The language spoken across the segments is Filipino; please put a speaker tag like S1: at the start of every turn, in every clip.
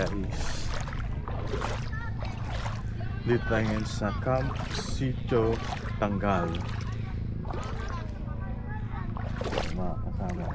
S1: guys. Dito tayo ngayon sa Camp Sitio Tanggal. Mga kasama.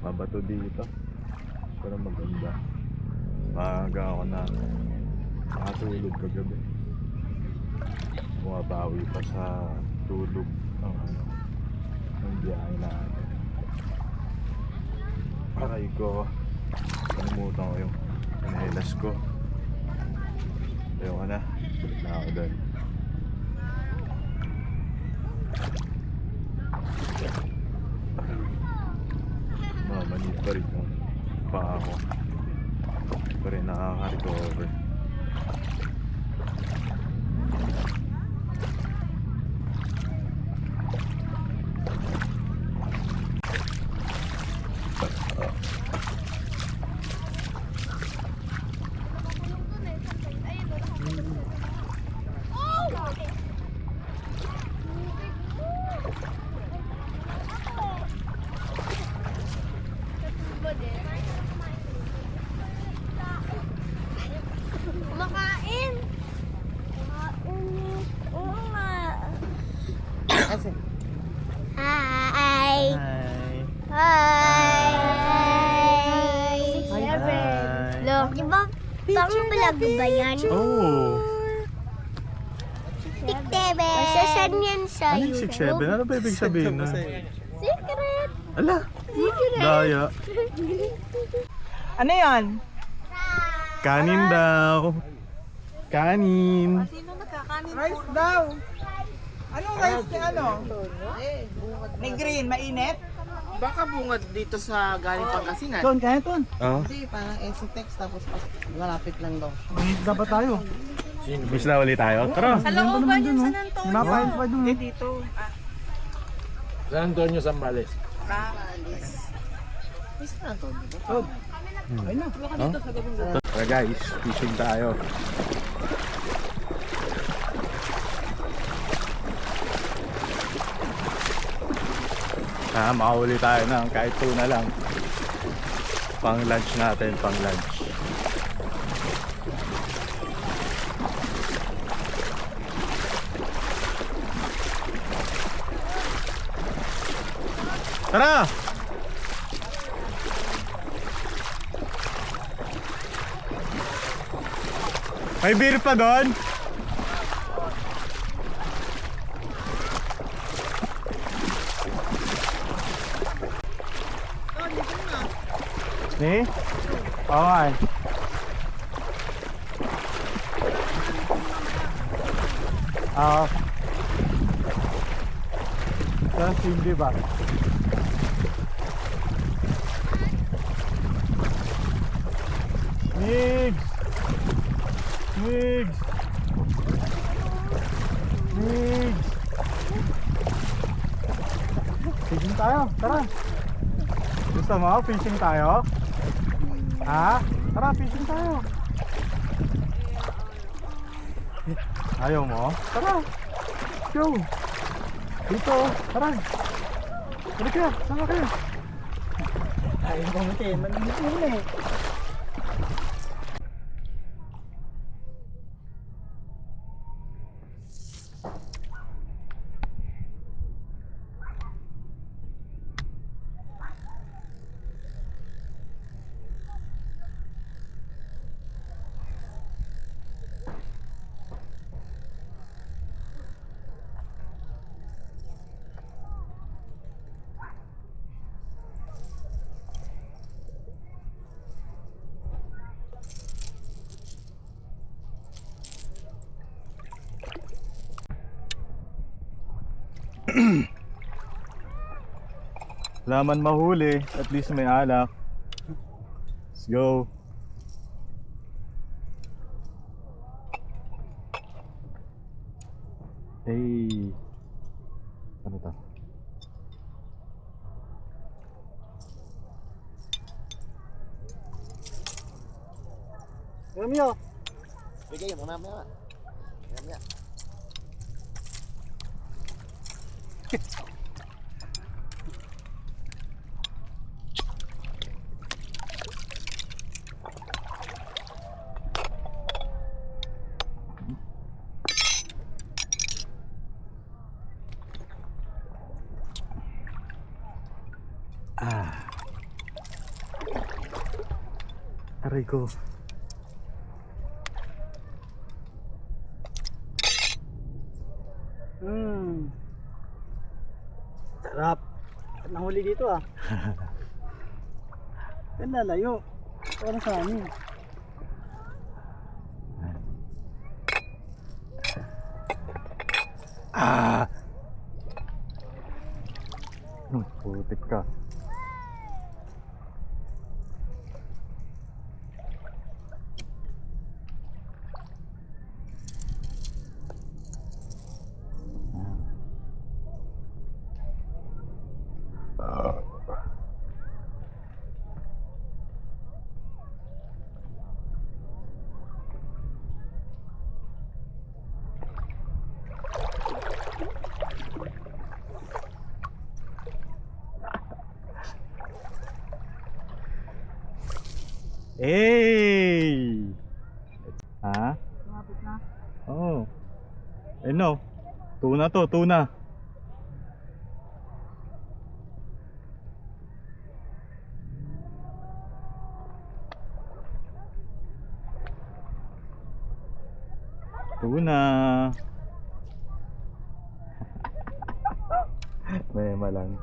S1: Mabato dito. Pero maganda. Maaga ako na nakatulog kagabi. Bumabawi pa sa tulog ng biyahe natin. Aray ko, kalimutan ko yung panelas ko. Ayaw ka na, balik na ako doon. Manit pa rin yung paa ko. Pa rin nakaka-recover.
S2: Kumakain. Oo nga. Hi. Hi. Look, di ba pang vlog ba yan?
S1: Oh!
S2: Tiktebe. Masasan yan sa
S1: Ano yung 6'7"? Ano ba ibig sabihin na?
S2: Secret.
S1: Ala! Daya.
S3: Ano yan?
S1: Kanin daw. Kanin.
S3: Sino nakakanin? Rice daw. Anong rice ni ano? Ni green, mainit?
S4: Baka bungad dito sa galing Pangasinan.
S3: Doon, kaya doon.
S1: Oh.
S4: Hindi, parang Esitex tapos malapit lang daw.
S3: Dapat tayo.
S1: Miss na ulit tayo. Tara.
S3: Sa looban yung San Antonio. Hinapay pa doon. Hindi dito.
S5: San Antonio, Zambales.
S4: Isa na to.
S3: Ay na.
S1: Tara guys, fishing tayo. Makahuli tayo ng kahit tuna lang. Pang lunch natin, pang lunch. Tara! May beer pa doon? Ni? Okay. Tapos hindi ba? Migs! Migs! Migs! Fishing tayo, tara! Gusto mo? Fishing tayo? Ha? Tara, fishing tayo! Ayaw mo? Tara! Go! Dito, tara! Balik ka, sama kayo!
S3: Ayaw ko matin, manimit yun eh.
S1: Laman mahuli, at least may alak. Let's go. Hey. Ano to?
S3: Romeo.
S4: Bigay mo mamaya. Mamaya.
S1: Aray ko.
S6: Sarap. Nahuli dito ah. Ganda layo. Ano sa amin?
S1: Putik ka. Hey! Ha?
S6: Lumapit na.
S1: Oo. No. Tuna to, tuna. Tuna. Mema lang.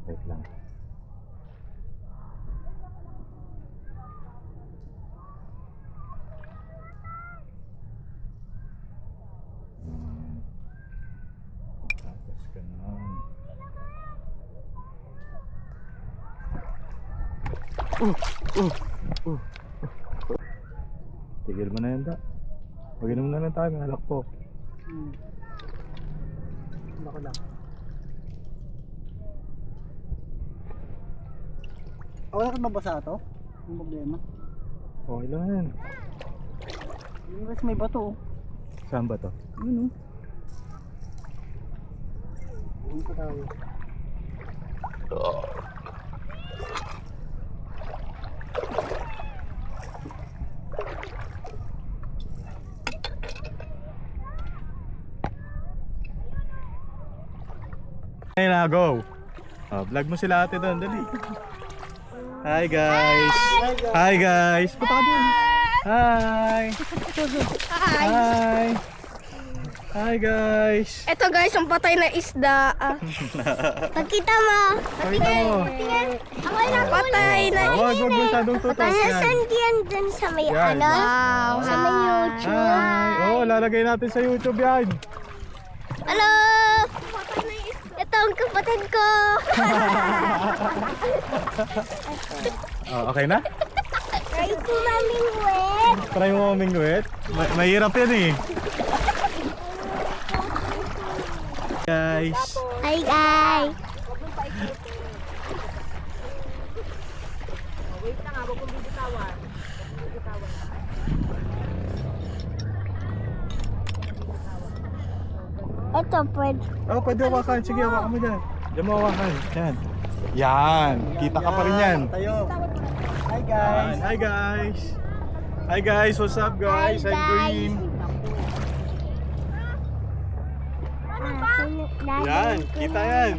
S1: Wait lang. Tapos ka naman. Tigil mo na yan, da. Mag-inom na lang tayo, may alak po.
S6: Ako lang. Wala ka mabasa to? Yung problema.
S1: Okay lang yan.
S6: Yung kasi may bato oh.
S1: Saan ba to?
S6: Yun oh. Yun ko tayo.
S1: Hey na, go! Vlog mo sila ate doon, dali. Hi guys! Hi guys! Punta ka doon! Hi! Hi! Hi guys!
S2: Ito guys, ang patay na isda. Pagkita mo.
S1: Pakita mo!
S2: Ako na patay na
S1: Wag masyadong tutos yan.
S2: Saan yan dun sa may
S1: Yan.
S2: ano? Sa may YouTube.
S1: Hi! Oh, lalagay natin sa YouTube yan.
S2: Hello! Ito ang kapatid ko.
S1: Okay na?
S2: Try ko mamingwit.
S1: Try mo mamingwit. Mahirap yan eh. Guys.
S2: Hi guys. Ito pwede.
S1: Oh, pwede hawakan. Sige, hawakan mo dyan. Diyan mo hawakan. Yan. Yan. Kita ka pa rin yan.
S6: Tayo. Hi guys.
S1: Hi guys. Hi guys. What's up guys?
S2: Hi,
S1: I'm Green. Yan. Kita yan.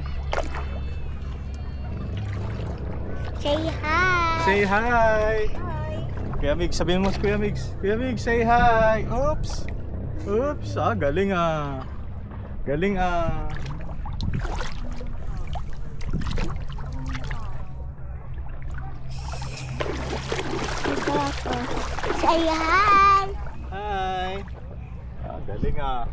S2: Say hi.
S1: Say hi. Kuya Migs, sabihin mo si Kuya Migs. Kuya Migs, say hi. Oops. Oops. Galing ah. Galing ah.
S2: Ito ako. Say hi.
S1: Hi. Galing ah.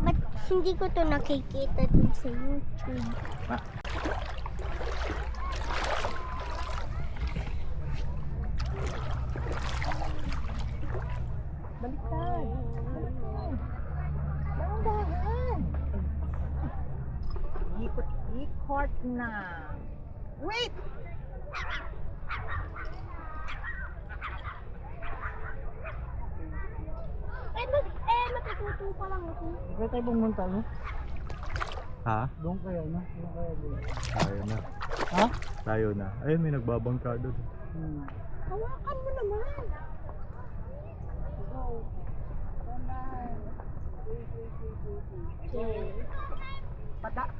S1: Ba't hindi ko to nakikita dun sa YouTube?
S3: Baliktad. Dahan-dahan. Ikot na. Wait!
S2: Natututo pa lang ako.
S6: Kaya tayo pumunta no?
S1: Ha?
S6: Doon kaya no? Doon kaya doon.
S1: Ayaw na.
S6: Ha?
S1: Tayo na. Ayun, may nagbabangka doon.
S3: Hawakan mo naman.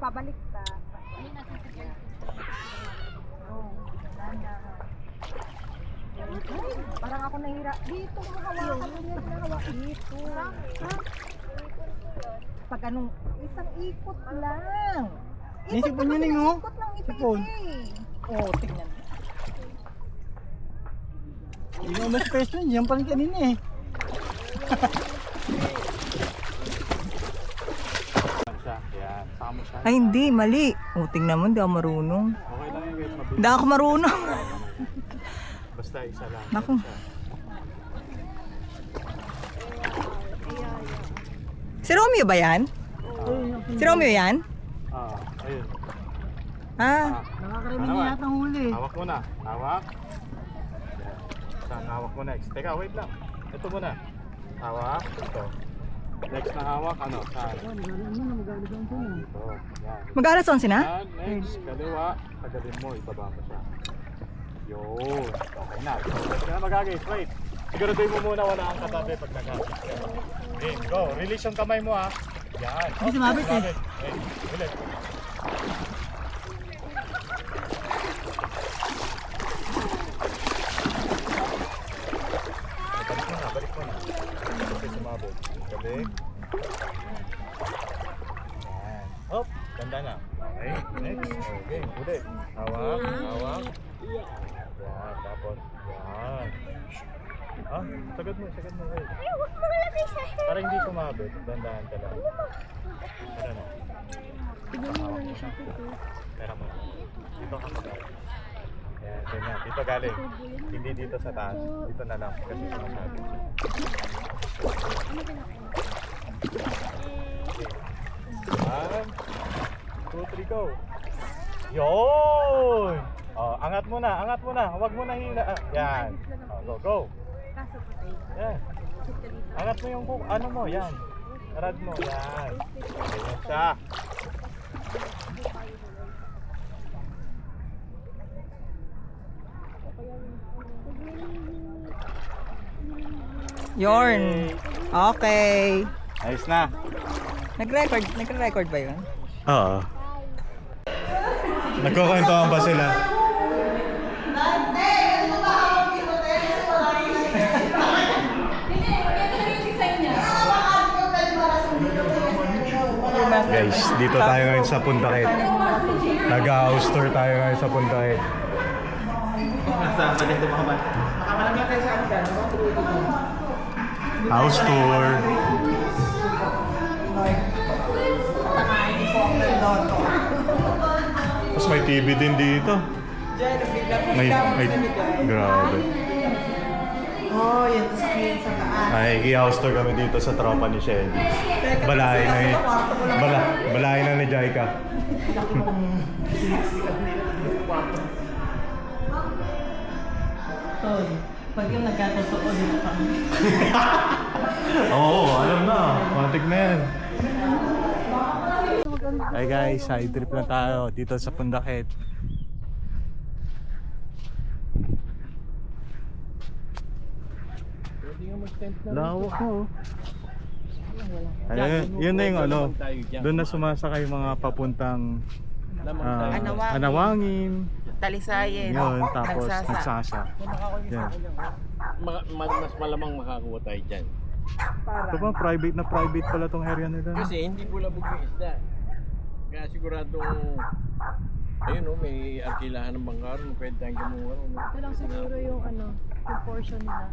S3: Pabalik ka. Parang ako nahira. Dito mo hawakan mo yan. Dito. Pag anong isang ikot lang.
S6: May sipon yun, eh, oh.
S3: Ikot lang
S6: Sipon.
S3: Oh, tingnan.
S6: Hindi mo mas pesto, diyan pa rin kanina eh.
S1: Siya. Yan. Saka mo siya.
S3: Ay, hindi. Mali. O, tingnan mo. Hindi ako marunong.
S1: Okay lang yun, wait. Mabilis.
S3: Hindi ako marunong.
S1: Basta isa lang.
S3: Naku. Si Romeo ba yan? Si Romeo yan?
S1: Ayun.
S3: Ah.
S6: Nakakarinig niya yata ang huli.
S1: Hawak mo na. Hawak. Saan? Hawak mo next. Teka, wait lang. Ito muna. Hawak. Ito. Next na hawak, ano? Saan? Ito. Yan.
S3: Mag-alas 11 na?
S1: Yan. Next. Kaliwa. Tagalin mo. Ibaba mo siya. Yun. Okay na. Hindi na magagay. Wait. Siguraduhin mo muna wala ang katabi pag nag-agay. Okay, go. Release yung kamay mo ha. Yan.
S6: Hindi sumabit eh.
S1: Okay, ulit. Balik mo na. Kasi sumabot. Balik. Yan. Hop. Ganda na. Okay, next. Okay, ulit. Hawak, hawak. Yan, tapos. Yan. Ah, sagad mo, wait. Para hindi sumabit, dandahan ka lang. Ano na? Pera mo. Dito ka mag Yan, ganyan. Dito galing. Hindi dito sa taas. Dito na lang. Kasi sumasabi. One, two, three, go. Yun! Oh, angat mo na. Huwag mo na hila. Ah, yan. Oh, go. Yan. Angat mo yung ano mo, yan. Rad mo, yan. Ganyan siya.
S3: Yorn. Okay.
S1: Ayos na.
S3: Nag-record ba yun?
S1: Oo. Nagkukwentuhan ba sila? Guys, dito tayo ngayon sa Punta Kit. Nag-house tour tayo ngayon sa Punta Kit. House tour. Tapos may TV din dito. May grabe.
S3: Oh, yan. Sa screen sa taas.
S1: Ay, i-house tour kami dito sa tropa ni Shelly. Balahin na ni Jaika.
S3: Tol, pag yung nagkatotoo dito kami.
S1: Oo, alam na. Matik na yan. Hi guys, side trip na tayo dito sa Pundakit. Lawak mo. Ayun, yun na yung ano. Doon na sumasakay mga papuntang Anawangin.
S3: Talisayin.
S1: Yun, tapos nagsasa. Yan.
S5: Mas malamang makakuha tayo dyan.
S1: Ito pa, private na private pala tong area nila.
S5: Kasi hindi bulabog yung isda. Kaya siguradong ayun oh, may arkilahan ng bangkaro, pwede tayong kumuha.
S2: Ito lang siguro yung yung portion nila.